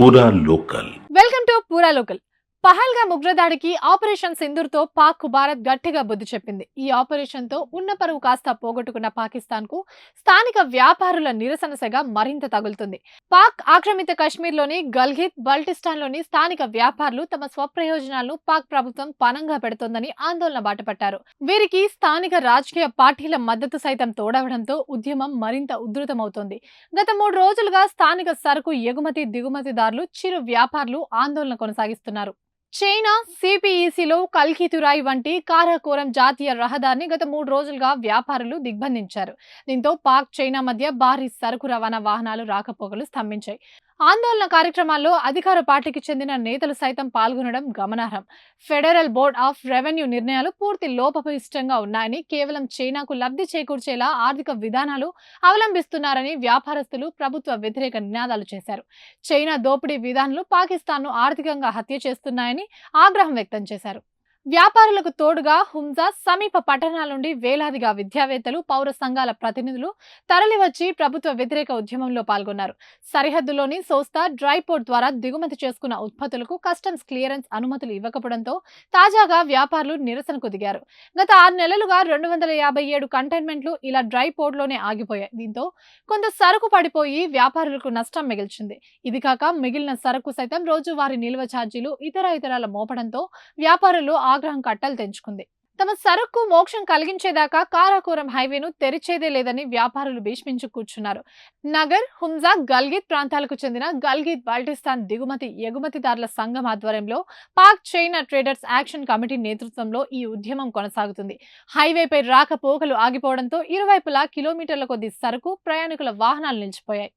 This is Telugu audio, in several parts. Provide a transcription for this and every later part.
పూరా లోకల్. వెల్కమ్ టు పూరా లోకల్. పహల్గామ్ ఉగ్రదాడికి ఆపరేషన్ సింధూర్ తో పాక్ భారత్ గట్టిగా బుద్ధి చెప్పింది. ఈ ఆపరేషన్ తో ఉన్న పరువు కాస్త పోగొట్టుకున్న పాకిస్తాన్ కు స్థానిక వ్యాపారుల నిరసన సెగ మరింత తగులుతుంది. పాక్ ఆక్రమిత కశ్మీర్లోని గల్గిత్, బల్టిస్తాన్ లోని స్థానిక వ్యాపారులు తమ స్వప్రయోజనాలను పాక్ ప్రభుత్వం పనంగా పెడుతోందని ఆందోళన బాటపట్టారు. వీరికి స్థానిక రాజకీయ పార్టీల మద్దతు సైతం తోడవడంతో ఉద్యమం మరింత ఉధృతమవుతోంది. గత 3 రోజులుగా స్థానిక సరుకు ఎగుమతి దిగుమతిదారులు, చిరు వ్యాపారులు ఆందోళన కొనసాగిస్తున్నారు. చైనా సిపిఇసిలో కల్కితురాయ్ వంటి కారాకోరం జాతీయ రహదారిని గత 3 రోజులుగా వ్యాపారులు దిగ్బంధించారు. దీంతో పాక్, చైనా మధ్య భారీ సరుకు రవాణా వాహనాలు రాకపోకలు స్తంభించాయి. ఆందోళన కార్యక్రమాల్లో అధికార పార్టీకి చెందిన నేతలు సైతం పాల్గొనడం గమనార్హం. ఫెడరల్ బోర్డ్ ఆఫ్ రెవెన్యూ నిర్ణయాలు పూర్తి లోపభూయిష్టంగా ఉన్నాయని, కేవలం చైనాకు లబ్ధి చేకూర్చేలా ఆర్థిక విధానాలు అవలంబిస్తున్నారని వ్యాపారస్తులు ప్రభుత్వ వ్యతిరేక నినాదాలు చేశారు. చైనా దోపిడీ విధానాలు పాకిస్తాన్ను ఆర్థికంగా హత్య చేస్తున్నాయని ఆగ్రహం వ్యక్తం చేశారు. వ్యాపారులకు తోడుగా హుంజా సమీప పట్టణాల నుండి వేలాదిగా విద్యావేత్తలు, పౌర సంఘాల ప్రతినిధులు తరలివచ్చి ప్రభుత్వ వ్యతిరేక ఉద్యమంలో పాల్గొన్నారు. సరిహద్దులోని సోస్తా డ్రై పోర్ట్ ద్వారా దిగుమతి చేసుకున్న ఉత్పత్తులకు కస్టమ్స్ క్లియరెన్స్ అనుమతులు ఇవ్వకపోవడంతో తాజాగా వ్యాపారులు నిరసనకు దిగారు. గత 6 నెలలుగా 257 కంటైన్మెంట్లు ఇలా డ్రై పోర్ట్లోనే ఆగిపోయాయి. దీంతో కొంత సరుకు పడిపోయి వ్యాపారులకు నష్టం మిగిల్చింది. ఇది కాక మిగిలిన సరుకు సైతం రోజువారీ నిల్వ ఛార్జీలు ఇతరాల మోపడంతో వ్యాపారులు ఆగ్రహం కట్టలు తెంచుకుంది. తమ సరుకు మోక్షం కలిగించేదాకా కారాకోరం హైవేను తెరిచేదే లేదని వ్యాపారులు భీష్మించు కూర్చున్నారు. నగర్, హుంజా, గల్గిత్ ప్రాంతాలకు చెందిన గల్గిత్ బల్టిస్తాన్ దిగుమతి ఎగుమతిదారుల సంఘం ఆధ్వర్యంలో Pak China traders action committee నేతృత్వంలో ఈ ఉద్యమం కొనసాగుతుంది. హైవేపై రాకపోకలు ఆగిపోవడంతో ఇరువైపులా కిలోమీటర్ల కొద్ది సరుకు, ప్రయాణికుల వాహనాలు నిలిచిపోయాయి.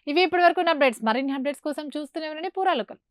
ఇవి ఇప్పటివరకు అప్డేట్స్. మరిన్ని అప్డేట్స్ కోసం చూస్తూనే ఉండండి పూరా లోకల్.